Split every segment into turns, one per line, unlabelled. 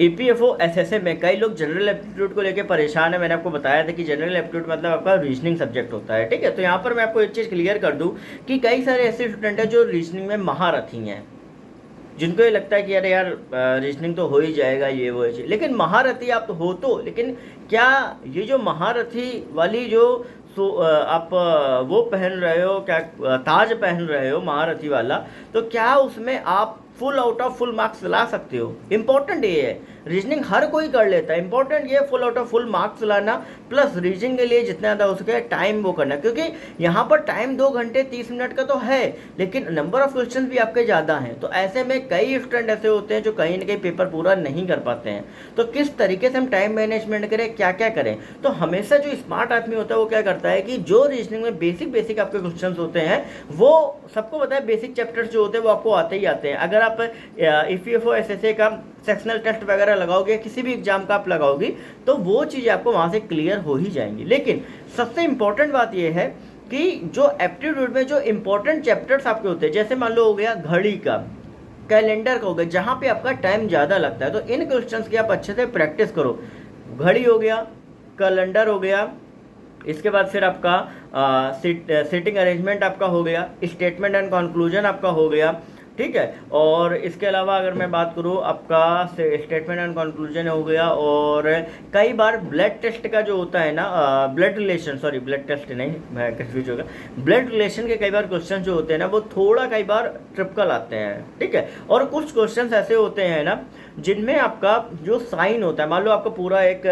EPFO SSA में कई लोग जनरल एप्टीट्यूड को लेकर परेशान है। मैंने आपको बताया था कि जनरल एप्टीट्यूड मतलब आपका रीजनिंग सब्जेक्ट होता है, ठीक है। तो यहाँ पर मैं आपको एक चीज़ क्लियर कर दूं कि कई सारे ऐसे स्टूडेंट हैं जो रीजनिंग में महारथी हैं, जिनको ये लगता है कि अरे यार रीजनिंग तो हो ही जाएगा, ये वो चीज़। लेकिन महारथी आप हो तो, लेकिन क्या ये जो महारथी वाली जो आप वो पहन रहे हो, क्या ताज पहन रहे हो महारथी वाला, तो क्या उसमें आप full out of full marks ला सकते हो? इंपॉर्टेंट ये है। रीजनिंग हर कोई कर लेता है, इंपॉर्टेंट ये full out of full marks लाना, प्लस रीजनिंग के लिए जितना ज़्यादा हो सके टाइम वो करना, क्योंकि यहाँ पर टाइम 2 घंटे 30 मिनट का तो है, लेकिन नंबर ऑफ क्वेश्चन भी आपके ज़्यादा हैं। तो ऐसे में कई स्टूडेंट ऐसे होते हैं जो कहीं ना कहीं पेपर पूरा नहीं कर पाते हैं। तो किस तरीके से हम टाइम मैनेजमेंट करें, क्या क्या करें? तो हमेशा जो स्मार्ट आदमी होता है वो क्या करता है कि जो रीजनिंग में बेसिक आपके क्वेश्चन होते हैं, वो सबको पता है बेसिक चैप्टर्स जो होते हैं वो आपको आते ही आते हैं। अगर आप ईपीएफओ एसएसए का सेक्शनल टेस्ट वगैरह लगाओगे, किसी भी एग्जाम का आप लगाओगे, तो वो चीज़ें आपको वहाँ से क्लियर हो ही जाएंगी। लेकिन सबसे इंपॉर्टेंट बात यह है कि जो एप्टीट्यूड में जो इंपॉर्टेंट चैप्टर्स आपके होते हैं, जैसे मान लो हो गया घड़ी का, कैलेंडर का हो गया, जहाँ पे आपका टाइम ज़्यादा लगता है, तो इन क्वेश्चंस की आप अच्छे से प्रैक्टिस करो। घड़ी हो गया, कैलेंडर हो गया, इसके बाद फिर आपका सिटिंग अरेंजमेंट आपका हो गया, स्टेटमेंट एंड कंक्लूजन आपका हो गया, ठीक है। और इसके अलावा अगर मैं बात करूँ, आपका स्टेटमेंट एंड कंक्लूजन हो गया, और कई बार ब्लड टेस्ट का जो होता है ना, blood relation, sorry blood test नहीं, मैं कंफ्यूज हो गया, ब्लड रिलेशन के कई बार क्वेश्चन जो होते हैं ना, वो थोड़ा कई बार ट्रिपिकल आते हैं, ठीक है। और कुछ क्वेश्चन ऐसे होते हैं ना जिनमें आपका जो साइन होता है, मान लो आपको पूरा एक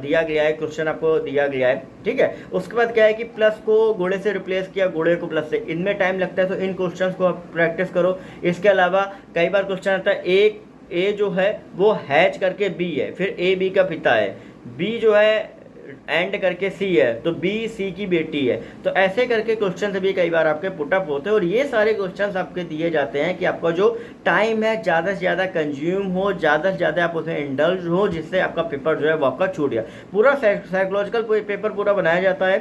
दिया गया है क्वेश्चन, आपको दिया गया है, ठीक है। उसके बाद क्या है कि प्लस को घोड़े से रिप्लेस किया, घोड़े को प्लस से, इनमें टाइम लगता है, तो इन क्वेश्चंस को आप प्रैक्टिस करो। इसके अलावा कई बार क्वेश्चन आता है, एक ए जो है वो हैच करके बी है, फिर ए बी का पिता है, बी जो है एंड करके सी है, तो बी सी की बेटी है। तो ऐसे करके क्वेश्चन भी कई बार आपके पुटअप होते हैं, और ये सारे क्वेश्चंस आपके दिए जाते हैं कि आपका जो टाइम है ज़्यादा से ज़्यादा कंज्यूम हो, ज़्यादा से ज़्यादा आप उसमें इंडल्ज हो, जिससे आपका पेपर जो है वो आपका छूट गया। पूरा साइकोलॉजिकल पेपर पूरा बनाया जाता है,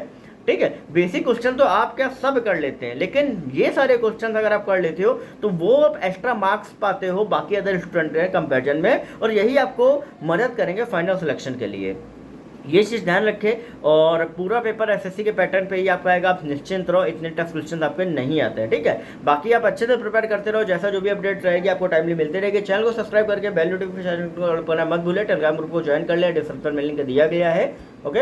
ठीक है। बेसिक क्वेश्चन तो आप क्या सब कर लेते हैं, लेकिन ये सारे क्वेश्चन अगर आप कर लेते हो तो वो आप एक्स्ट्रा मार्क्स पाते हो बाकी अदर स्टूडेंट के कंपैरिजन में, और यही आपको मदद करेंगे फाइनल सिलेक्शन के लिए। ये चीज़ ध्यान रखें, और पूरा पेपर एसएससी के पैटर्न पे ही आपका आएगा, आप निश्चिंत रहो, इतने टफ क्वेश्चन आपके नहीं आते हैं, ठीक है। बाकी आप अच्छे से प्रिपेयर करते रहो, जैसा जो भी अपडेट रहेगी आपको टाइमली मिलती रहेगी। चैनल को सब्सक्राइब करके बेल नोटिफिकेशन मत भूलें, टेलीग्राम ग्रुप को ज्वाइन कर ले, डिस्क्रिप्शन में लिंक दिया गया है, ओके।